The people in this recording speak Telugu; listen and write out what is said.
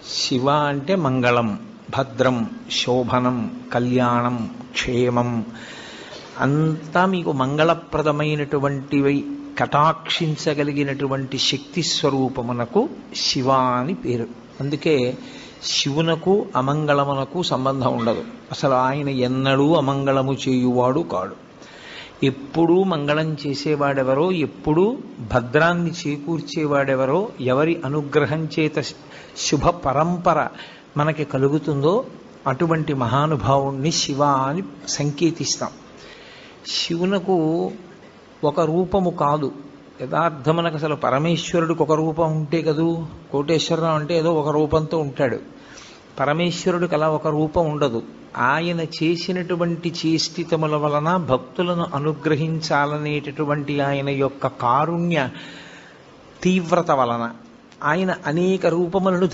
శివ అంటే మంగళం, భద్రం, శోభనం, కళ్యాణం, క్షేమం అంతా మీకు మంగళప్రదమైనటువంటివి కటాక్షించగలిగినటువంటి శక్తి స్వరూపమునకు శివ అని పేరు. అందుకే శివునకు అమంగళమునకు సంబంధం ఉండదు. అసలు ఆయన ఎన్నడూ అమంగళము చేయువాడు కాడు. ఎప్పుడూ మంగళం చేసేవాడెవరో, ఎప్పుడూ భద్రాన్ని చేకూర్చేవాడెవరో, ఎవరి అనుగ్రహం చేత శుభ పరంపర మనకి కలుగుతుందో అటువంటి మహానుభావుణ్ణి శివ అని సంకేతిస్తాం. శివునకు ఒక రూపము కాదు, యథార్థమునకు అసలు పరమేశ్వరుడికి ఒక రూపం ఉంటే కదూ. కోటేశ్వరరావు అంటే ఏదో ఒక రూపంతో ఉంటాడు. పరమేశ్వరుడికి అలా ఒక రూపం ఉండదు. ఆయన చేసినటువంటి చేష్టితముల వలన భక్తులను అనుగ్రహించాలనేటటువంటి ఆయన యొక్క కారుణ్య తీవ్రత వలన ఆయన అనేక రూపములను